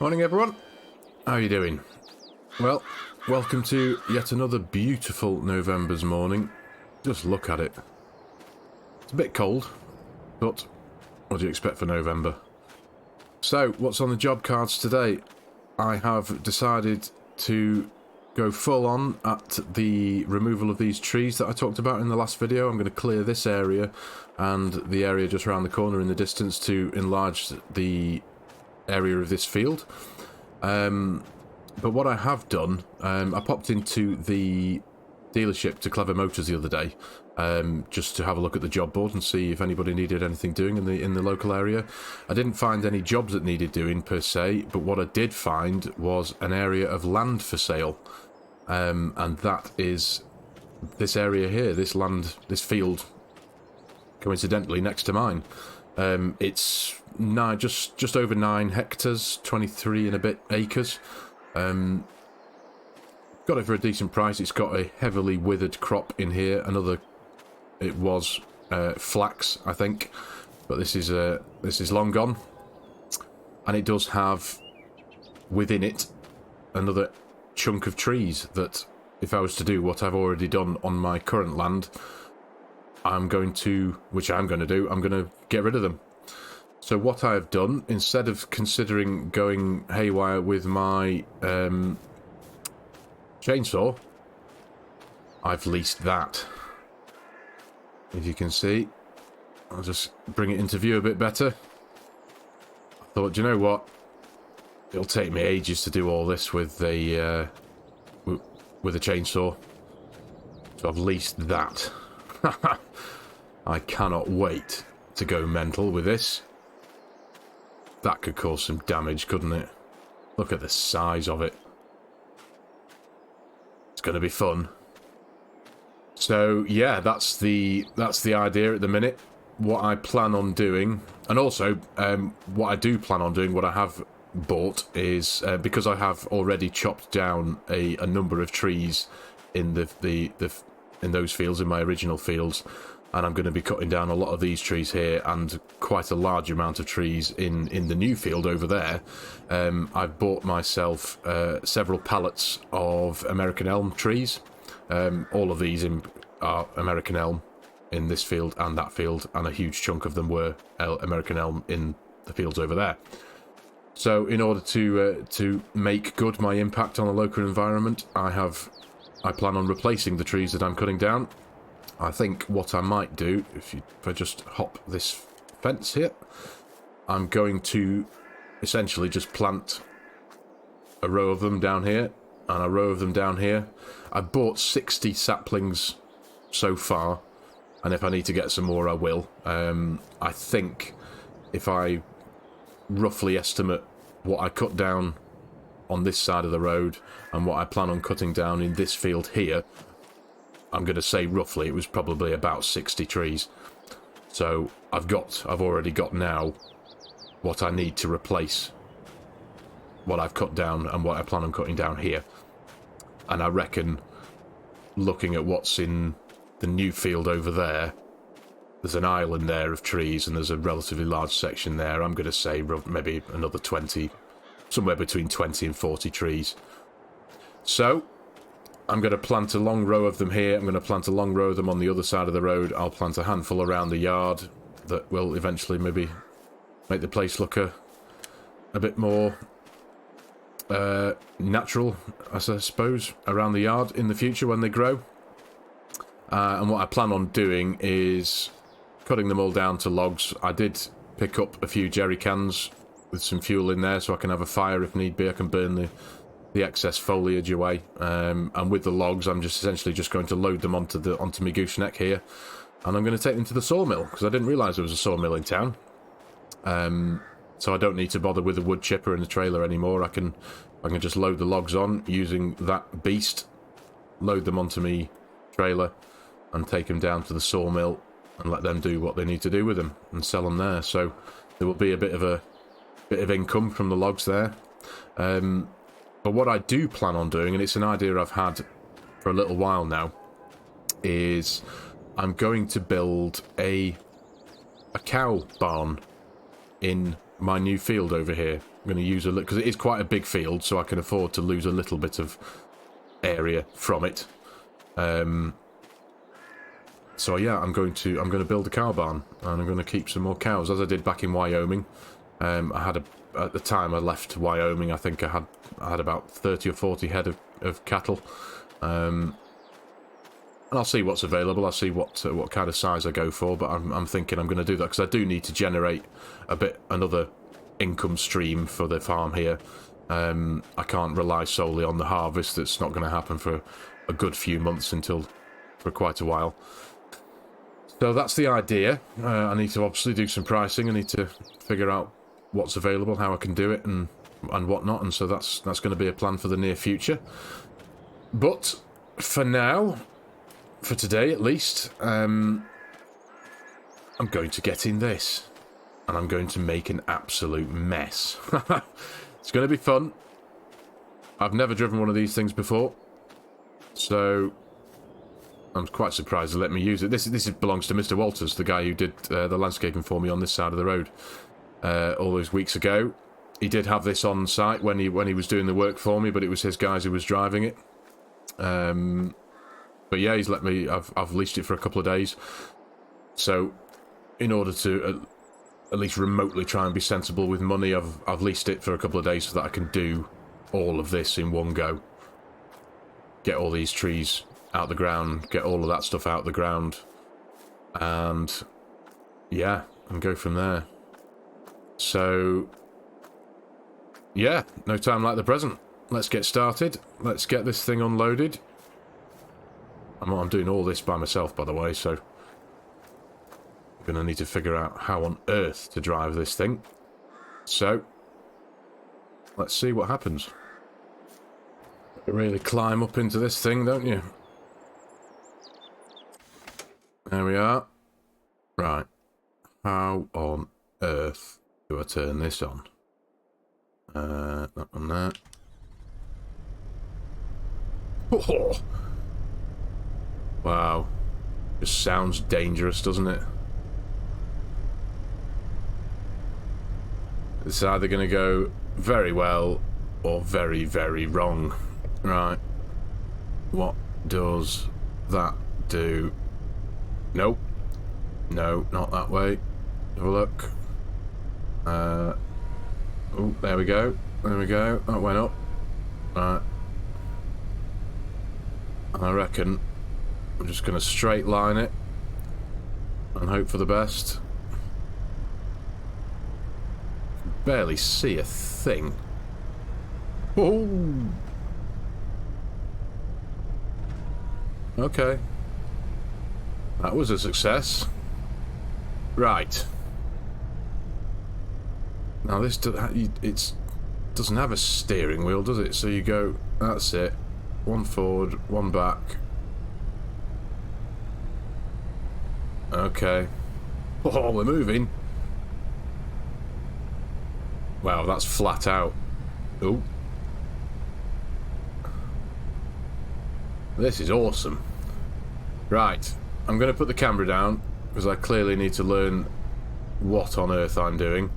Morning everyone, how are you doing? Well, welcome to yet another beautiful November's morning. Just look at it. It's a bit cold, but what do you expect for November? So, what's on the job cards today? I have decided to go full on at the removal of these trees that I talked about in the last video. I'm going to clear this area and the area just around the corner in the distance to enlarge the area of this field. But what I have done, I popped into the dealership to Clever Motors the other day, just to have a look at the job board and see if anybody needed anything doing in the local area. I didn't find any jobs that needed doing per se, but what I did find was an area of land for sale, and that is this area here, this land, this field, coincidentally next to mine. It's just over 9 hectares, 23 and a bit acres. Got it for a decent price. It's got a heavily withered crop in here. It was flax, I think, but this is long gone, and it does have within it another chunk of trees that, if I was to do what I've already done on my current land, I'm going to get rid of them. So what I've done, instead of considering going haywire with my chainsaw, I've leased that. If you can see, I'll just bring it into view a bit better. I thought, you know what? It'll take me ages to do all this with a chainsaw. So I've leased that. I cannot wait to go mental with this. That could cause some damage, couldn't it? Look at the size of it. It's going to be fun. So yeah, that's the idea at the minute. What I plan on doing, and also what I do plan on doing, what I have bought is because I have already chopped down a number of trees in in those fields, in my original fields. And I'm going to be cutting down a lot of these trees here and quite a large amount of trees in the new field over there. I've bought myself several pallets of American elm trees. All of these are American elm in this field and that field, and a huge chunk of them were American elm in the fields over there. So in order to make good my impact on the local environment, I plan on replacing the trees that I'm cutting down. I think what I might do, if I just hop this fence here, I'm going to essentially just plant a row of them down here and a row of them down here. I bought 60 saplings so far, and if I need to get some more, I will. I think if I roughly estimate what I cut down on this side of the road and what I plan on cutting down in this field here, I'm going to say roughly it was probably about 60 trees. So I've already got now what I need to replace what I've cut down and what I plan on cutting down here. And I reckon, looking at what's in the new field over there, there's an island there of trees and there's a relatively large section there. I'm going to say maybe another 20, somewhere between 20 and 40 trees. So I'm going to plant a long row of them here. I'm going to plant a long row of them on the other side of the road. I'll plant a handful around the yard that will eventually maybe make the place look a bit more natural, I suppose, around the yard in the future when they grow. And what I plan on doing is cutting them all down to logs. I did pick up a few jerry cans with some fuel in there so I can have a fire if need be. I can burn the excess foliage away, and with the logs I'm just essentially going to load them onto my gooseneck here, and I'm going to take them to the sawmill, because I didn't realise there was a sawmill in town. So I don't need to bother with a wood chipper in the trailer anymore. I can just load the logs on using that beast, load them onto me trailer and take them down to the sawmill and let them do what they need to do with them and sell them there. So there will be a bit of income from the logs there. But what I do plan on doing, and it's an idea I've had for a little while now, is I'm going to build a cow barn in my new field over here. going to use a little, because it is quite a big field, so I can afford to lose a little bit of area from it. So yeah, I'm going to build a cow barn, and I'm going to keep some more cows, as I did back in Wyoming. At the time I left Wyoming, I think I had about 30 or 40 head of cattle. And I'll see what's available. I'll see what kind of size I go for, but I'm thinking I'm going to do that because I do need to generate another income stream for the farm here. I can't rely solely on the harvest. That's not going to happen for a good few months for quite a while. So that's the idea. I need to obviously do some pricing. I need to figure out what's available, how I can do it, and whatnot. And so that's going to be a plan for the near future. But for now, for today at least, I'm going to get in this, and I'm going to make an absolute mess. It's going to be fun. I've never driven one of these things before, so I'm quite surprised they let me use it. This belongs to Mr. Walters, the guy who did the landscaping for me on this side of the road all those weeks ago. He did have this on site when he was doing the work for me, but it was his guys who was driving it. But yeah, he's let me. I've leased it for a couple of days. So, in order to at least remotely try and be sensible with money, I've leased it for a couple of days so that I can do all of this in one go. Get all these trees out the ground, get all of that stuff out the ground, and yeah, and go from there. So yeah, no time like the present. Let's get started. Let's get this thing unloaded. I'm doing all this by myself, by the way, so I'm going to need to figure out how on earth to drive this thing. So let's see what happens. You really climb up into this thing, don't you? There we are. Right. How on earth do I turn this on? Not on that. Oh! Wow. Just sounds dangerous, doesn't it? It's either going to go very well or very, very wrong. Right. What does that do? Nope. No, not that way. Have a look. Oh, there we go. There we go. That went up. Right. I reckon I'm just going to straight line it and hope for the best. Barely see a thing. Oh. Okay. That was a success. Right. Now this doesn't have a steering wheel, does it? So you go, that's it. One forward, one back. Okay. Oh, we're moving. Wow, that's flat out. Oh. This is awesome. Right. I'm going to put the camera down because I clearly need to learn what on earth I'm doing.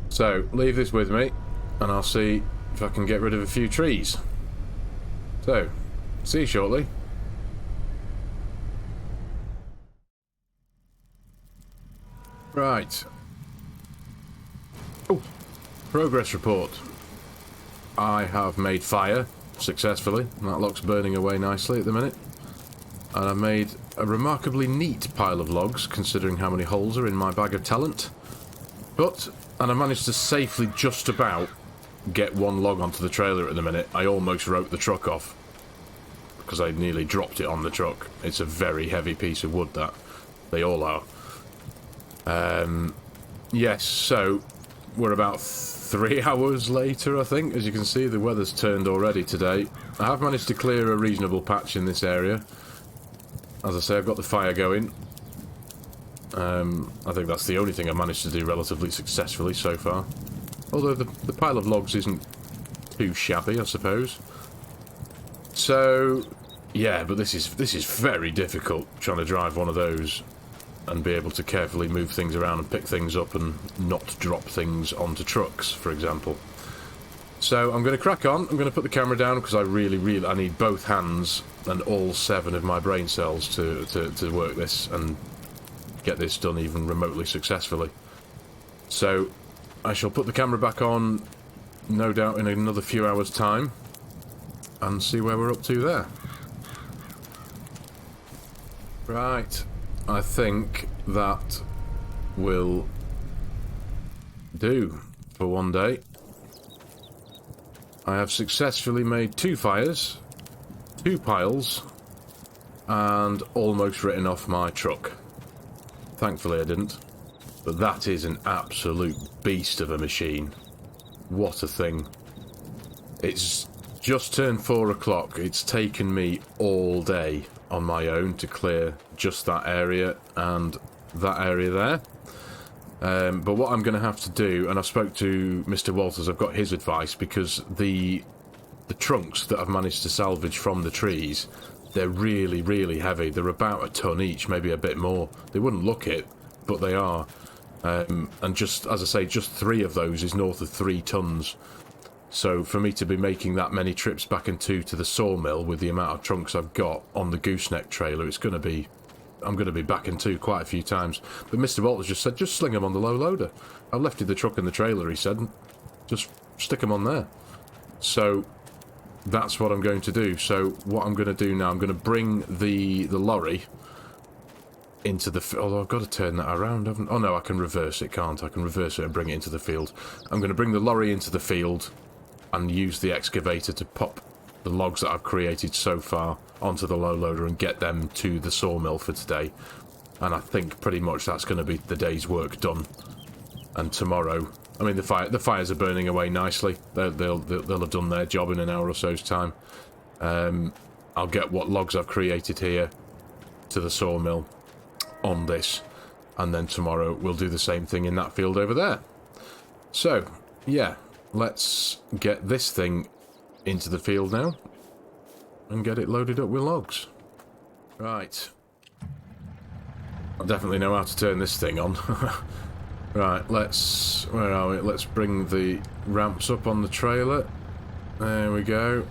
So, leave this with me and I'll see if I can get rid of a few trees. So, see you shortly. Right. Oh, progress report. I have made fire successfully. That log's burning away nicely at the minute. And I've made a remarkably neat pile of logs, considering how many holes are in my bag of talent. And I managed to safely just about get one log onto the trailer at the minute. I almost wrote the truck off because I nearly dropped it on the truck. It's a very heavy piece of wood, that. They all are. Yes, so we're about 3 hours later, I think. As you can see, the weather's turned already today. I have managed to clear a reasonable patch in this area. As I say, I've got the fire going. I think that's the only thing I've managed to do relatively successfully so far. Although the pile of logs isn't too shabby, I suppose. So, yeah, but this is very difficult, trying to drive one of those and be able to carefully move things around and pick things up and not drop things onto trucks, for example. So I'm going to crack on. I'm going to put the camera down because I really I need both hands and all 7 of my brain cells to work this and get this done even remotely successfully. So I shall put the camera back on, no doubt in another few hours' time, and see where we're up to there. Right, I think that will do for one day. I have successfully made 2 fires, 2 piles, and almost written off my truck. Thankfully I didn't, but that is an absolute beast of a machine. What a thing. It's just turned 4 o'clock. It's taken me all day on my own to clear just that area and that area there. But what I'm going to have to do, and I spoke to Mr. Walters, I've got his advice, because the trunks that I've managed to salvage from the trees, they're really heavy. They're about a ton each, maybe a bit more. They wouldn't look it, but they are. And just, as I say, just 3 of those is north of 3 tons. So for me to be making that many trips back and to the sawmill with the amount of trunks I've got on the gooseneck trailer, it's going to be... I'm going to be back and to quite a few times. But Mr. Walters just said, just sling them on the low loader. I've left the truck in the trailer, he said. Just stick them on there. So that's what I'm going to do. So what I'm going to do now, I'm going to bring the lorry into the... Although I've got to turn that around, haven't... Oh no, I can reverse it, can't I? I can reverse it and bring it into the field. I'm going to bring the lorry into the field and use the excavator to pop the logs that I've created so far onto the low loader and get them to the sawmill for today. And I think pretty much that's going to be the day's work done. And tomorrow, I mean, the fires are burning away nicely. They'll have done their job in an hour or so's time. I'll get what logs I've created here to the sawmill on this, and then tomorrow we'll do the same thing in that field over there. So yeah, let's get this thing into the field now and get it loaded up with logs. Right, I definitely know how to turn this thing on. Right, where are we? Let's bring the ramps up on the trailer. There we go.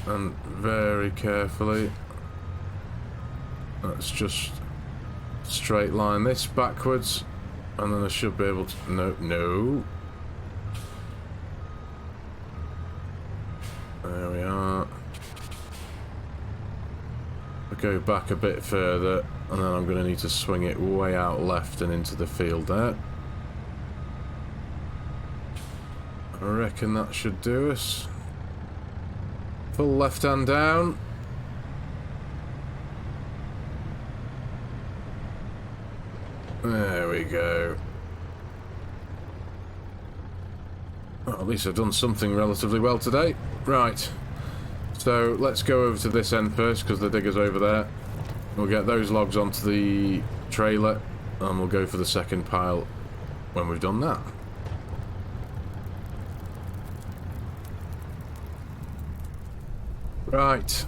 And very carefully, let's just straight line this backwards, and then I should be able to... No. There we are. I'll go back a bit further, and then I'm going to need to swing it way out left and into the field there. I reckon that should do us. Full left hand down. There we go. Well, at least I've done something relatively well today. Right. So let's go over to this end first, because the digger's over there. We'll get those logs onto the trailer, and we'll go for the second pile when we've done that. Right.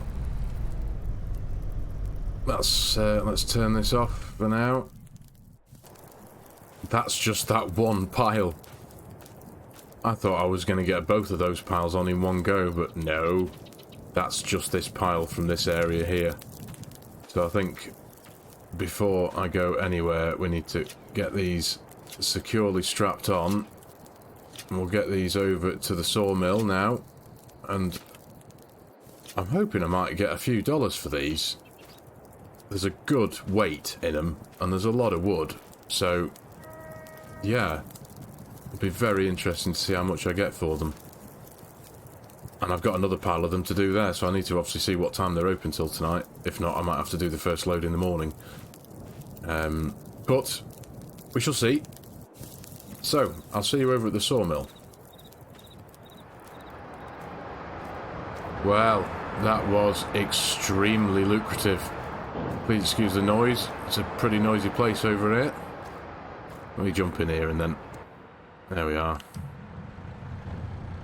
Let's turn this off for now. That's just that one pile. I thought I was going to get both of those piles on in one go, but no. That's just this pile from this area here. So I think before I go anywhere, we need to get these securely strapped on. And we'll get these over to the sawmill now. And I'm hoping I might get a few dollars for these. There's a good weight in them, and there's a lot of wood. So, yeah. It'd be very interesting to see how much I get for them. And I've got another pile of them to do there, so I need to obviously see what time they're open till tonight. If not, I might have to do the first load in the morning. But we shall see. So, I'll see you over at the sawmill. Well, that was extremely lucrative. Please excuse the noise. It's a pretty noisy place over here. Let me jump in here and then... There we are.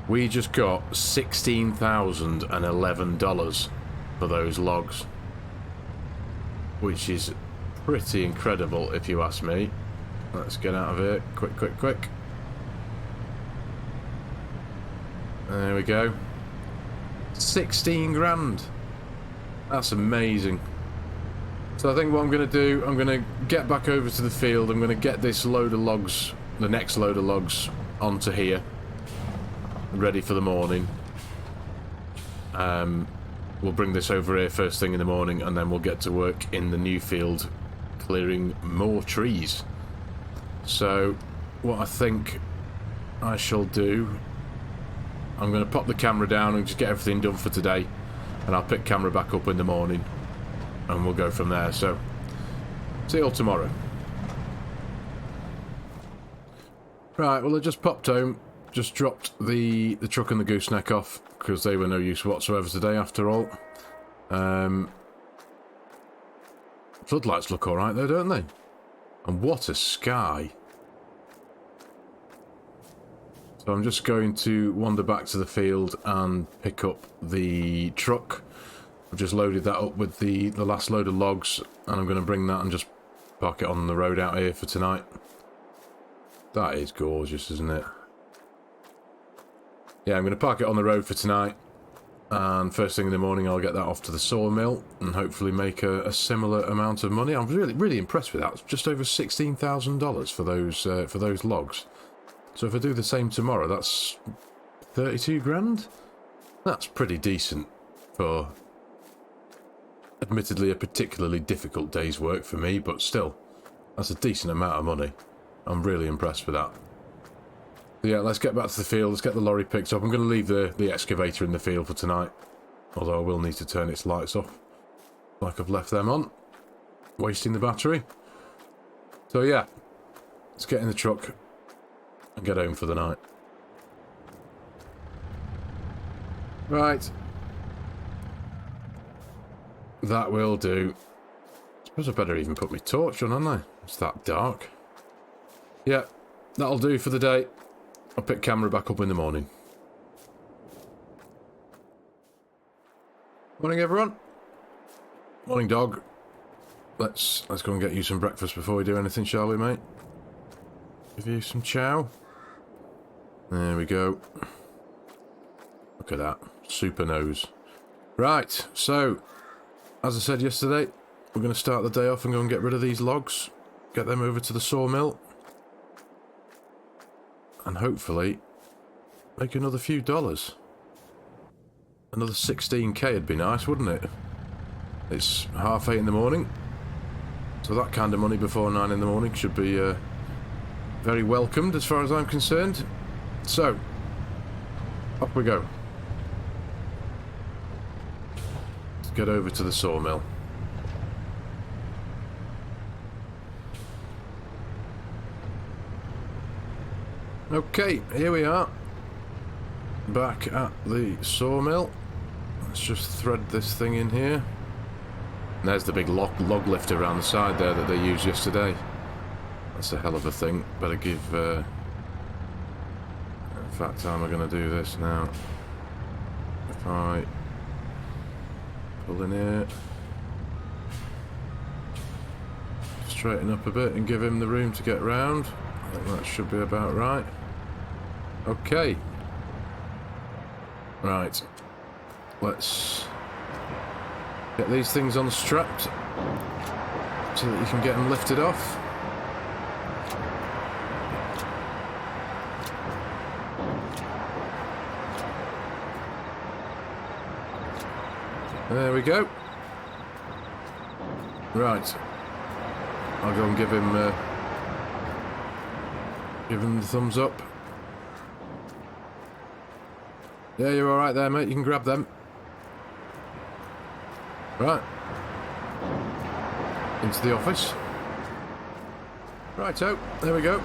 We just got $16,011 for those logs, which is pretty incredible, if you ask me. Let's get out of here. Quick, quick, quick. There we go. 16 grand. That's amazing. So I think what I'm going to do, I'm going to get back over to the field. I'm going to get this load of logs, the next load of logs, onto here. Ready for the morning. We'll bring this over here first thing in the morning, and then we'll get to work in the new field clearing more trees. So what I think I shall do, I'm going to pop the camera down and just get everything done for today, and I'll pick camera back up in the morning and we'll go from there. So see you all tomorrow. Right, well I just popped home, just dropped the truck and the gooseneck off because they were no use whatsoever today after all. Floodlights look alright though, don't they? And what a sky. So I'm just going to wander back to the field and pick up the truck. I've just loaded that up with the last load of logs, and I'm going to bring that and just park it on the road out here for tonight. That is gorgeous, isn't it? Yeah, I'm going to park it on the road for tonight, and first thing in the morning I'll get that off to the sawmill and hopefully make a similar amount of money. I'm really impressed with that. It's just over $16,000 for those logs. So if I do the same tomorrow, that's 32 grand? That's pretty decent for admittedly a particularly difficult day's work for me, but still, that's a decent amount of money. I'm really impressed with that. So yeah, let's get back to the field, let's get the lorry picked up. I'm going to leave the excavator in the field for tonight, although I will need to turn its lights off, like I've left them on, wasting the battery. So yeah, let's get in the truck and get home for the night. Right. That will do. I suppose I better even put my torch on, hadn't I? It's that dark. Yeah, that'll do for the day. I'll pick camera back up in the morning. Morning, everyone. Morning, dog. Let's go and get you some breakfast before we do anything, shall we, mate? Give you some chow. There we go. Look at that. Super nose. Right, so, as I said yesterday, we're going to start the day off and go and get rid of these logs. Get them over to the sawmill. And hopefully make another few dollars. Another 16k would be nice, wouldn't it? It's 8:30 in the morning. So that kind of money before 9 in the morning should be very welcomed as far as I'm concerned. So, off we go. Let's get over to the sawmill. Okay, here we are. Back at the sawmill. Let's just thread this thing in here. And there's the big log lifter around the side there that they used yesterday. That's a hell of a thing. Better give... In fact, how am I going to do this now? If I pull in here, straighten up a bit and give him the room to get round. I think that should be about right. Okay. Right. Let's get these things unstrapped so that you can get them lifted off. There we go. Right. I'll go and give him the thumbs up. Yeah, you're alright there, mate. You can grab them. Right. Into the office. Righto, there we go.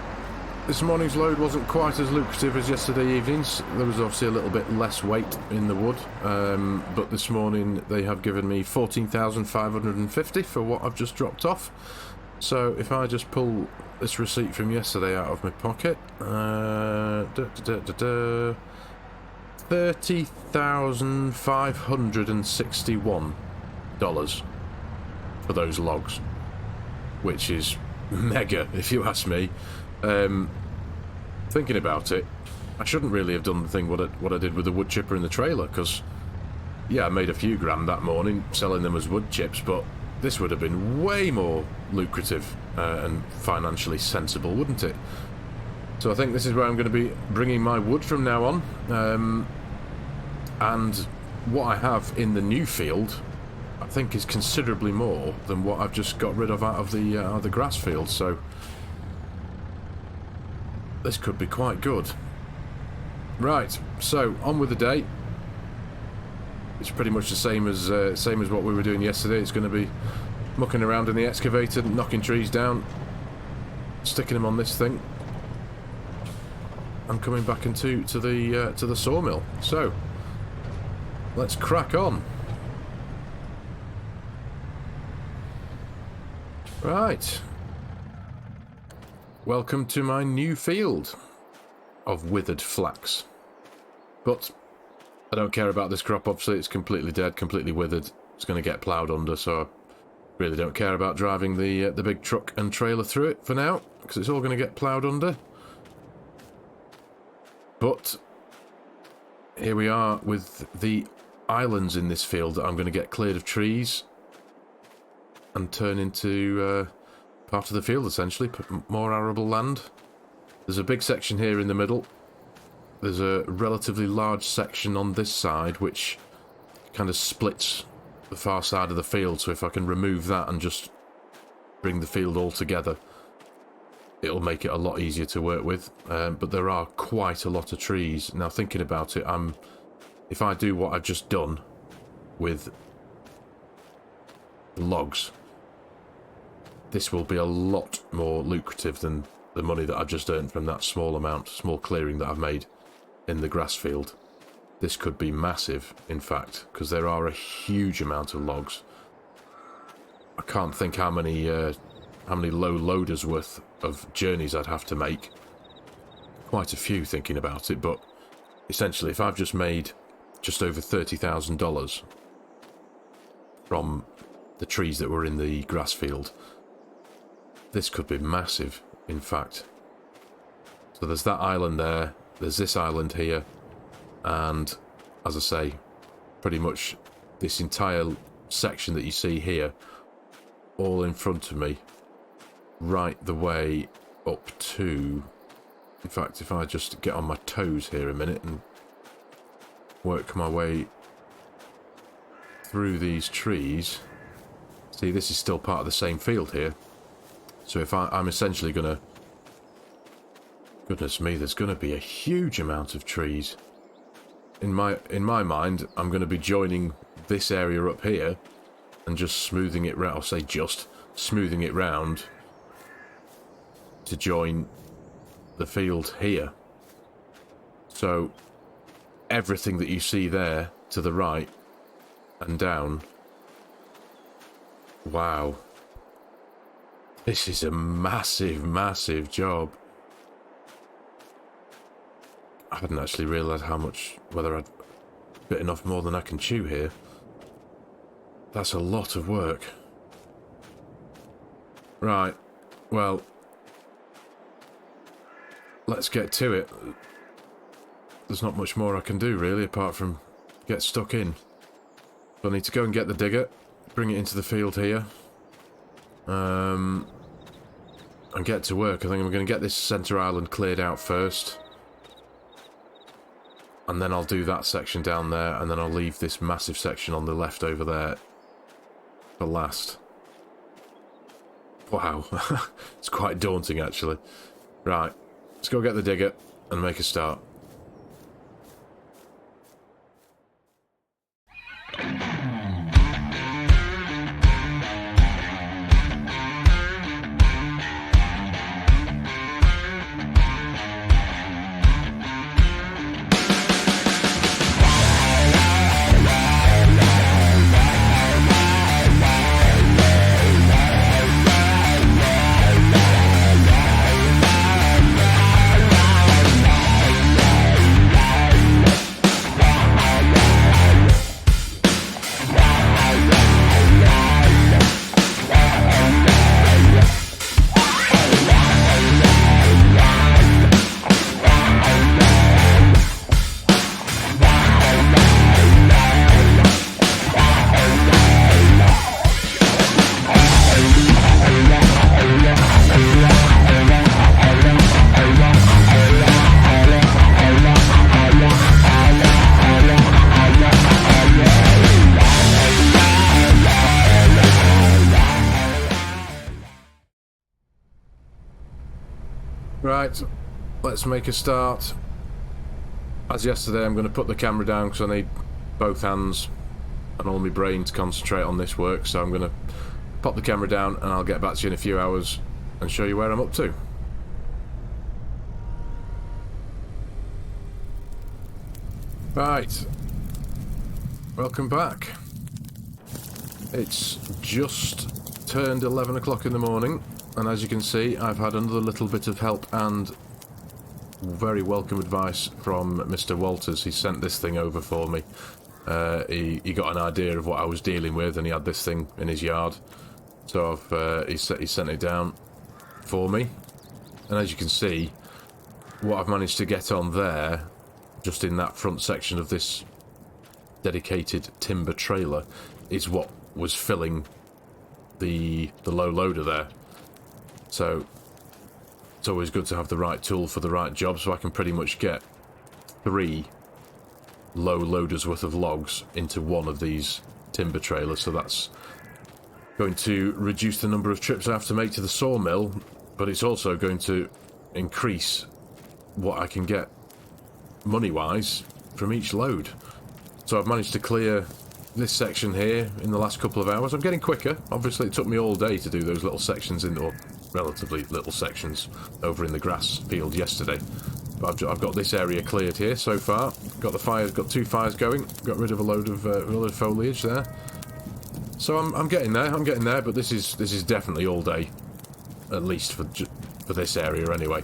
This morning's load wasn't quite as lucrative as yesterday evening's. There was obviously a little bit less weight in the wood, but this morning they have given me $14,550 for what I've just dropped off. So if I just pull this receipt from yesterday out of my pocket, $30,561 for those logs. which is mega, if you ask me. Thinking about it, I shouldn't really have done the thing what I did with the wood chipper and the trailer, because, yeah, I made a few grand that morning selling them as wood chips, but this would have been way more lucrative and financially sensible, wouldn't it? So I think this is where I'm going to be bringing my wood from now on. And what I have in the new field, I think, is considerably more than what I've just got rid of out of the grass field. So this could be quite good. Right, so on with the day. It's pretty much the same as what we were doing yesterday. It's going to be mucking around in the excavator, knocking trees down, sticking them on this thing, and coming back into the sawmill. So let's crack on. Right. Welcome to my new field of withered flax. But I don't care about this crop, obviously. It's completely dead, completely withered. It's going to get ploughed under, so I really don't care about driving the big truck and trailer through it for now, because it's all going to get ploughed under. But here we are with the islands in this field that I'm going to get cleared of trees and turn into part of the field, essentially. More arable land. There's a big section here in the middle. There's a relatively large section on this side which kind of splits the far side of the field, so if I can remove that and just bring the field all together, it'll make it a lot easier to work with. But there are quite a lot of trees. Now, thinking about it, if I do what I've just done with logs, this will be a lot more lucrative than the money that I've just earned from that small clearing that I've made in the grass field. This could be massive, in fact, because there are a huge amount of logs. I can't think how many low loaders worth of journeys I'd have to make. Quite a few, thinking about it, but essentially, if I've just made just over $30,000 from the trees that were in the grass field, this could be massive, in fact. So there's that island there, there's this island here, and as I say, pretty much this entire section that you see here, all in front of me, right the way up to... In fact, if I just get on my toes here a minute and work my way through these trees... See, this is still part of the same field here. So if I'm essentially going to... Goodness me, there's going to be a huge amount of trees. In my mind, I'm going to be joining this area up here and just smoothing it round. I'll say just smoothing it round to join the field here. So everything that you see there to the right and down. Wow. This is a massive, massive job. I hadn't actually realised how much, whether I'd bitten off more than I can chew here. That's a lot of work. Right, well, let's get to it. There's not much more I can do, really, apart from get stuck in. So I need to go and get the digger, bring it into the field here, and get to work. I think I'm going to get this centre island cleared out first. And then I'll do that section down there, and then I'll leave this massive section on the left over there for last. Wow, it's quite daunting, actually. Right, let's go get the digger and make a start. Right, let's make a start. As yesterday, I'm going to put the camera down because I need both hands and all my brain to concentrate on this work, so I'm going to pop the camera down and I'll get back to you in a few hours and show you where I'm up to. Right, welcome back. It's just turned 11 o'clock in the morning, and as you can see, I've had another little bit of help and very welcome advice from Mr. Walters. He sent this thing over for me. He got an idea of what I was dealing with, and he had this thing in his yard, so he sent it down for me. And as you can see, what I've managed to get on there, just in that front section of this dedicated timber trailer, is what was filling the low loader there. So it's always good to have the right tool for the right job, so I can pretty much get 3 low loaders worth of logs into one of these timber trailers. So that's going to reduce the number of trips I have to make to the sawmill, but it's also going to increase what I can get money-wise from each load. So I've managed to clear this section here in the last couple of hours. I'm getting quicker. Obviously it took me all day to do those little sections or relatively little sections over in the grass field yesterday. But I've got this area cleared here so far. Got the fires, got 2 fires going. Got rid of a load of foliage there. So I'm getting there. I'm getting there. But this is definitely all day, at least for this area anyway.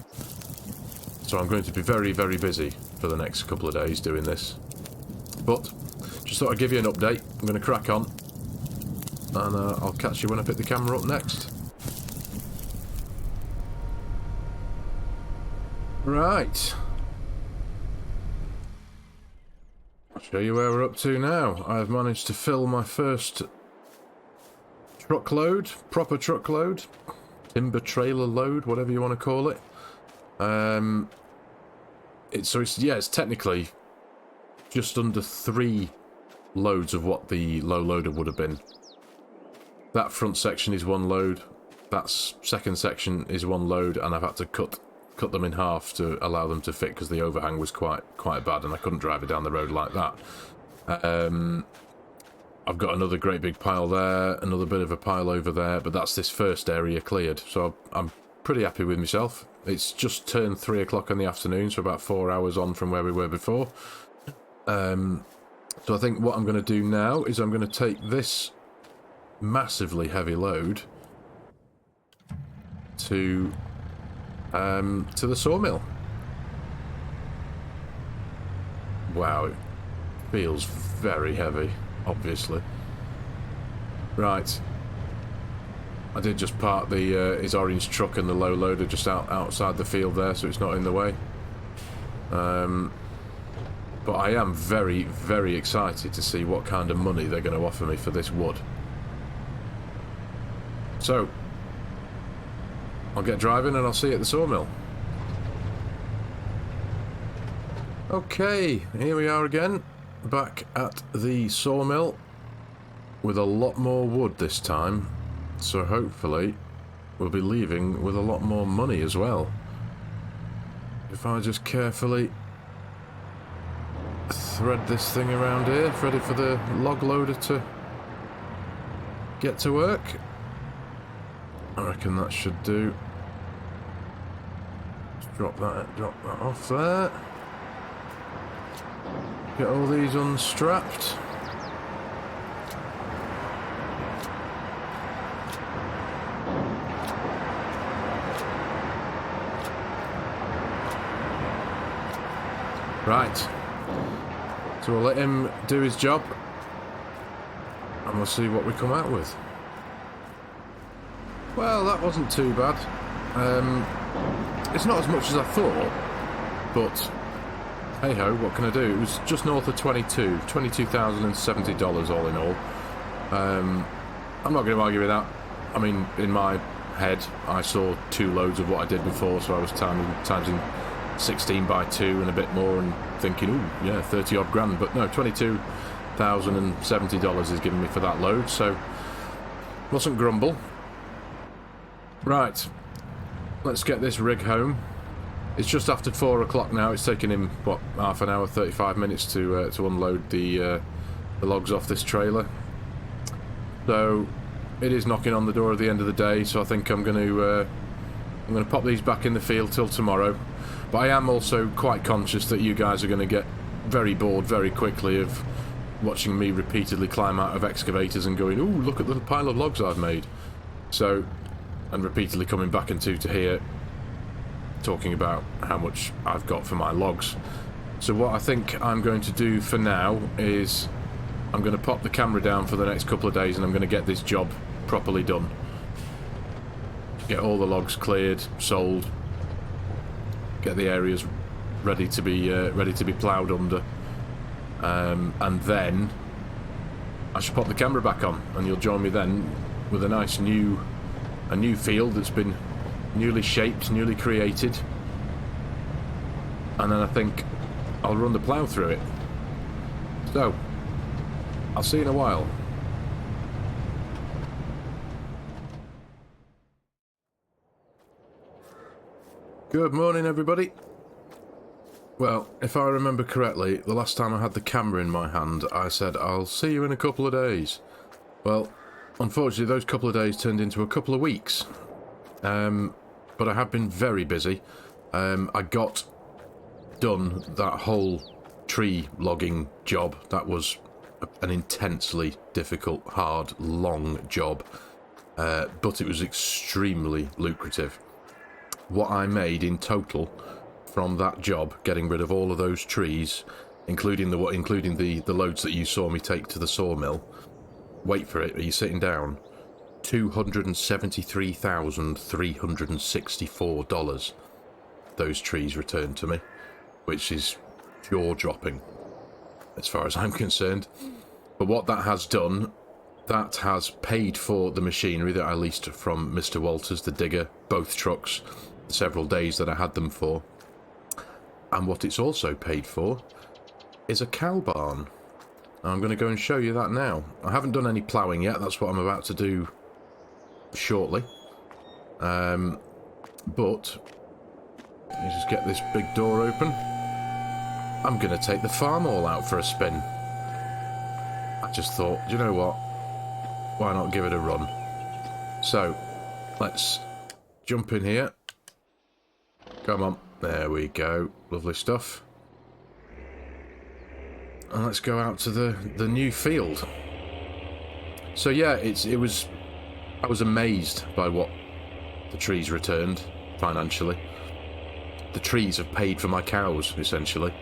So I'm going to be very, very busy for the next couple of days doing this. But just thought I'd give you an update. I'm going to crack on, and I'll catch you when I pick the camera up next. Right. I'll show you where we're up to now. I've managed to fill my first truckload, proper truckload, timber trailer load, whatever you want to call it. It's technically just under 3 loads of what the low loader would have been. That front section is 1 load, that second section is 1 load, and I've had to cut them in half to allow them to fit because the overhang was quite bad and I couldn't drive it down the road like that. I've got another great big pile there, another bit of a pile over there, but that's this first area cleared, so I'm pretty happy with myself. It's just turned 3 o'clock in the afternoon, so about 4 hours on from where we were before. So I think what I'm going to do now is I'm going to take this massively heavy load to the sawmill. Wow, it feels very heavy, obviously. Right. I did just park his orange truck and the low loader just outside the field there, so it's not in the way. But I am very, very excited to see what kind of money they're going to offer me for this wood. So, I'll get driving and I'll see you at the sawmill. Okay, here we are again, back at the sawmill with a lot more wood this time. So hopefully we'll be leaving with a lot more money as well. If I just carefully thread this thing around here, ready for the log loader to get to work. I reckon that should do. Just drop that off there. Get all these unstrapped. Right, so we'll let him do his job and we'll see what we come out with. Well, that wasn't too bad. It's not as much as I thought, but hey ho, what can I do? It was just north of $22,070 all in all. I'm not going to argue with that. I mean, in my head, I saw 2 loads of what I did before, so I was timesing 16 by 2 and a bit more and thinking, ooh, yeah, 30 odd grand. But no, $22,070 is giving me for that load, so mustn't grumble. Right, let's get this rig home It's just after 4 o'clock now. It's taken him, what, half an hour, 35 minutes to unload the logs off this trailer. So it is knocking on the door at the end of the day. So I think I'm going to pop these back in the field till tomorrow. But I am also quite conscious that you guys are going to get very bored very quickly of watching me repeatedly climb out of excavators and going, "Ooh, look at the pile of logs I've made." So, and repeatedly coming back into to here, talking about how much I've got for my logs. So what I think I'm going to do for now is I'm going to pop the camera down for the next couple of days and I'm going to get this job properly done. Get all the logs cleared, sold, get the areas ready to be ploughed under, and then I should pop the camera back on and you'll join me then with a nice new field that's been newly shaped, newly created, and then I think I'll run the plough through it. So I'll see you in a while. Good morning, everybody. Well, if I remember correctly, the last time I had the camera in my hand, I said I'll see you in a couple of days. Well, unfortunately, those couple of days turned into a couple of weeks. But I have been very busy. I got done that whole tree logging job. That was an intensely difficult, hard, long job. But it was extremely lucrative. What I made in total from that job, getting rid of all of those trees, including the loads that you saw me take to the sawmill. Wait for it, are you sitting down? $273,364 those trees returned to me, which is jaw-dropping as far as I'm concerned. But what that has done, that has paid for the machinery that I leased from Mr. Walters, the digger, both trucks, several days that I had them for. And what it's also paid for is a cow barn. I'm going to go and show you that now. I haven't done any ploughing yet, that's what I'm about to do shortly. But let me just get this big door open. I'm going to take the farm all out for a spin. I just thought, you know what? Why not give it a run? So, let's jump in here. Come on. There we go. Lovely stuff. And let's go out to the new field. So yeah, I was amazed by what the trees returned financially. The trees have paid for my cows, essentially.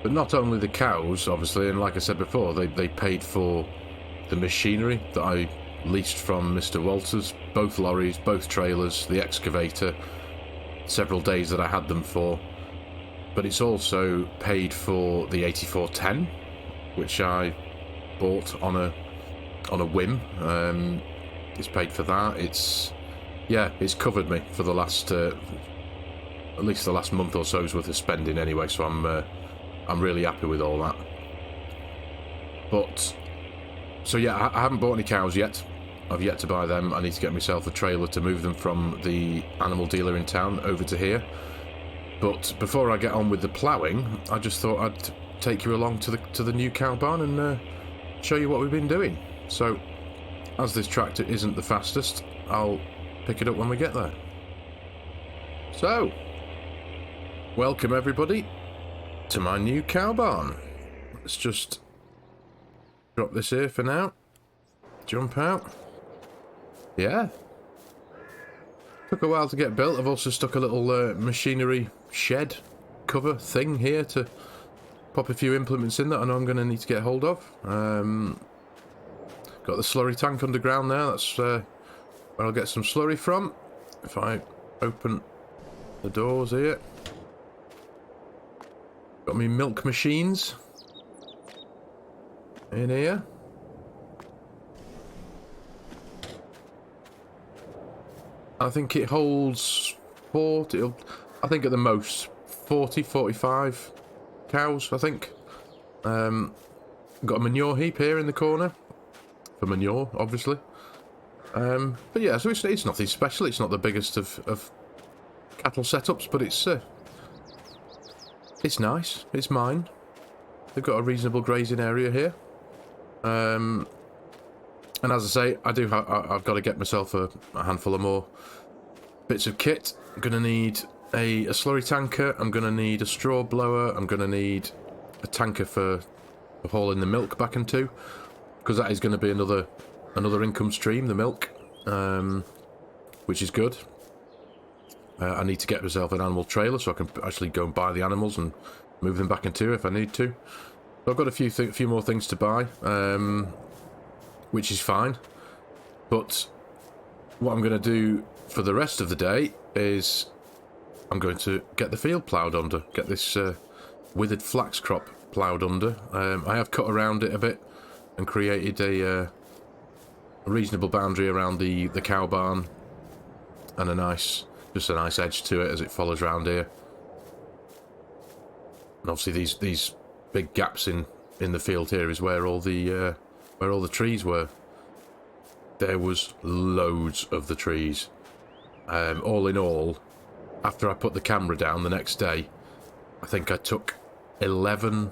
But not only the cows, obviously, and like I said before, they paid for the machinery that I leased from Mr. Walters, both lorries, both trailers, the excavator, several days that I had them for. But it's also paid for the 8410, which I bought on a whim. It's paid for that. It's covered me for the last at least the last month or so's worth of spending anyway. So I'm really happy with all that. But so yeah, I haven't bought any cows yet. I've yet to buy them. I need to get myself a trailer to move them from the animal dealer in town over to here. But before I get on with the ploughing, I just thought I'd take you along to the new cow barn and show you what we've been doing. So, as this tractor isn't the fastest, I'll pick it up when we get there. So, welcome everybody to my new cow barn. Let's just drop this here for now. Jump out. Yeah. Took a while to get built. I've also stuck a little machinery shed cover thing here to pop a few implements in that I know I'm going to need to get hold of. Got the slurry tank underground there. That's where I'll get some slurry from. If I open the doors here. Got me milk machines in here. I think it holds 40, I think at the most 40, 45 cows, I think. Got a manure heap here in the corner. For manure, obviously. But yeah, so it's nothing special. It's not the biggest of cattle setups, but it's nice. It's mine. They've got a reasonable grazing area here. And as I say, I've got to get myself a handful of more bits of kit. I'm going to need a slurry tanker. I'm going to need a straw blower. I'm going to need a tanker for hauling the milk back into, because that is going to be another income stream, the milk, which is good. I need to get myself an animal trailer so I can actually go and buy the animals and move them back into if I need to. So I've got a few more things to buy, which is fine. But what I'm going to do for the rest of the day is I'm going to get the field ploughed under, get this withered flax crop ploughed under. I have cut around it a bit and created a reasonable boundary around the cow barn, and just a nice edge to it as it follows around here. And obviously these big gaps in the field here is where all the trees were. There was loads of the trees. All in all, after I put the camera down the next day, I think I took 11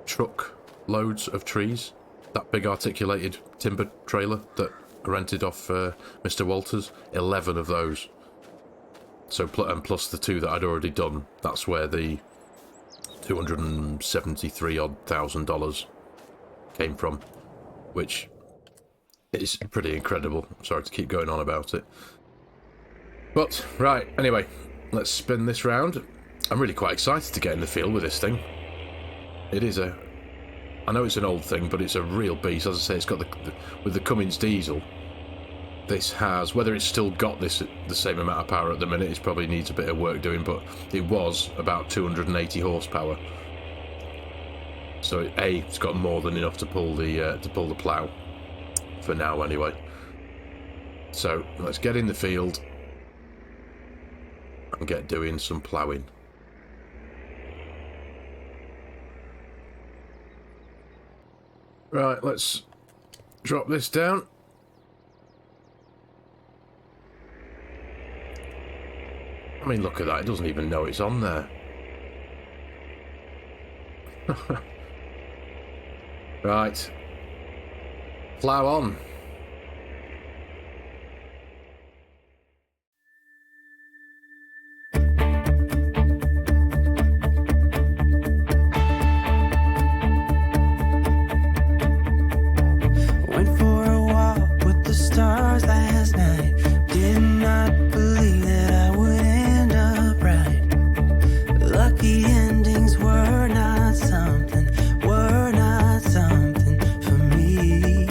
truck loads of trees. That big articulated timber trailer that I rented off Mr. Walters, 11 of those. So, and plus the 2 that I'd already done, that's where the $273,000 came from, which is pretty incredible. Sorry to keep going on about it. But, right, anyway, let's spin this round. I'm really quite excited to get in the field with this thing. It is I know it's an old thing, but it's a real beast. As I say, it's got with the Cummins diesel. This has, whether it's still got the same amount of power at the minute, it probably needs a bit of work doing, but it was about 280 horsepower. So it's got more than enough to pull the plough, for now anyway. So let's get in the field and get doing some ploughing. Right, let's drop this down. I mean, look at that. It doesn't even know it's on there. Right. Plough on. Went for a walk with the stars last night. Did not believe that I would end up right. Lucky endings were not something for me.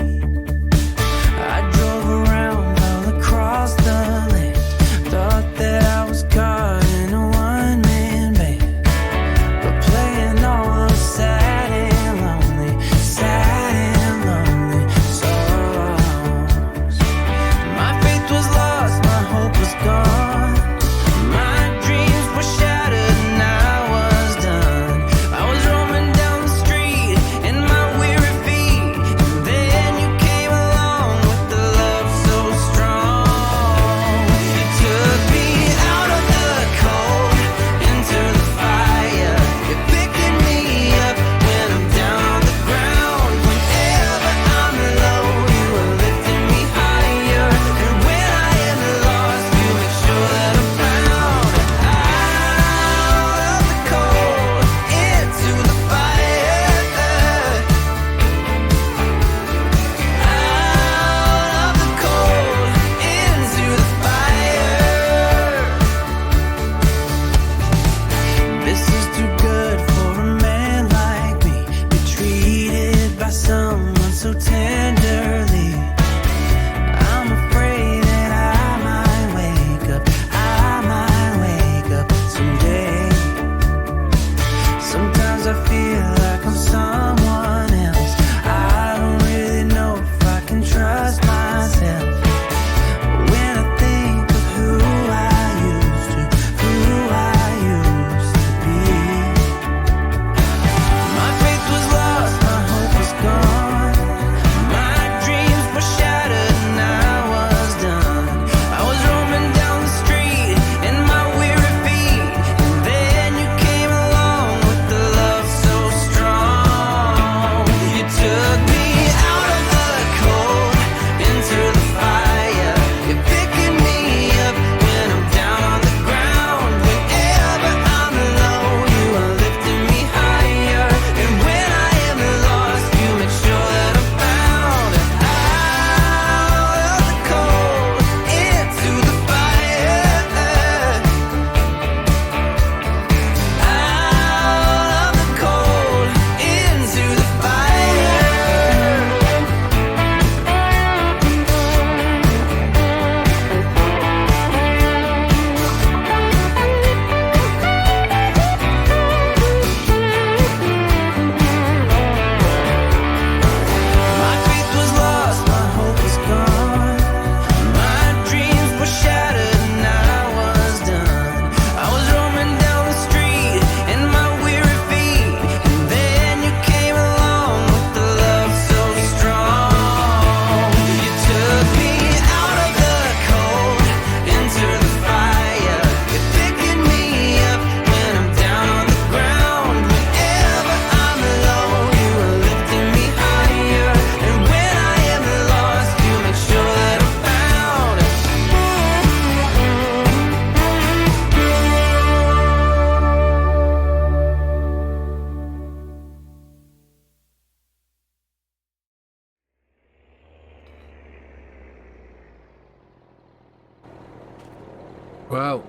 Well,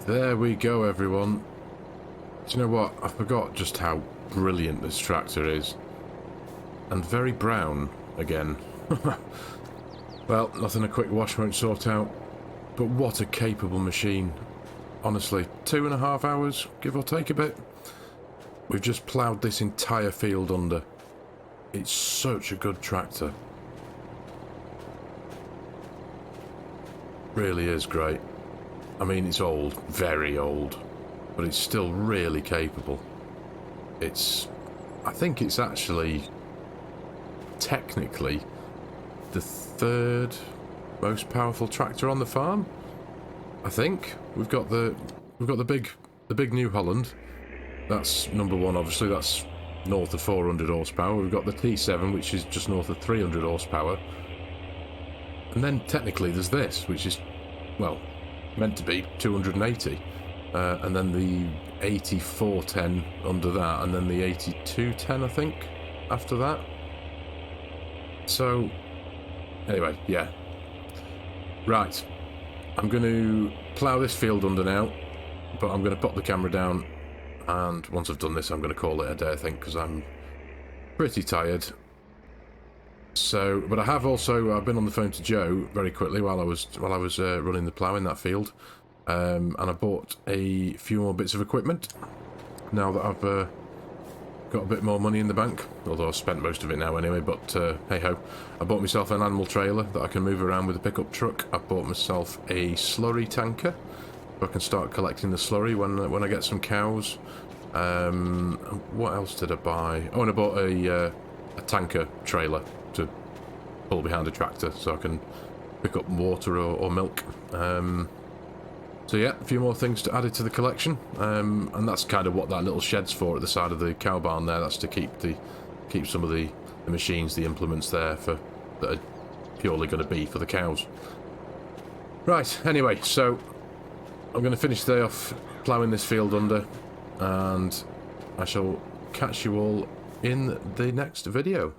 there we go, everyone. Do you know what? I forgot just how brilliant this tractor is. And very brown again. Well, nothing a quick wash won't sort out. But what a capable machine. Honestly, 2.5 hours, give or take a bit. We've just ploughed this entire field under. It's such a good tractor. Really is great. I mean, it's old, very old, but it's still really capable. I think it's actually technically the 3rd most powerful tractor on the farm. I think we've got the big New Holland. That's number 1, obviously. That's north of 400 horsepower. We've got the T7, which is just north of 300 horsepower. And then technically there's this, which is, well, meant to be 280. And then the 8410 under that, and then the 8210, I think, after that. So, anyway, yeah. Right. I'm going to plough this field under now, but I'm going to put the camera down, and once I've done this, I'm going to call it a day, I think, because I'm pretty tired. So, but I've been on the phone to Joe very quickly while I was running the plough in that field, and I bought a few more bits of equipment now that I've got a bit more money in the bank, although I've spent most of it now anyway, but hey ho. I bought myself an animal trailer that I can move around with a pickup truck. I bought myself a slurry tanker so I can start collecting the slurry when I get some cows. What else did I buy? Oh, and I bought a tanker trailer to pull behind a tractor so I can pick up water or milk. So yeah, a few more things to add to the collection, and that's kind of what that little shed's for at the side of the cow barn there. That's to keep some of the machines, the implements there that are purely going to be for the cows. Right, anyway, so I'm going to finish the day off ploughing this field under, and I shall catch you all in the next video.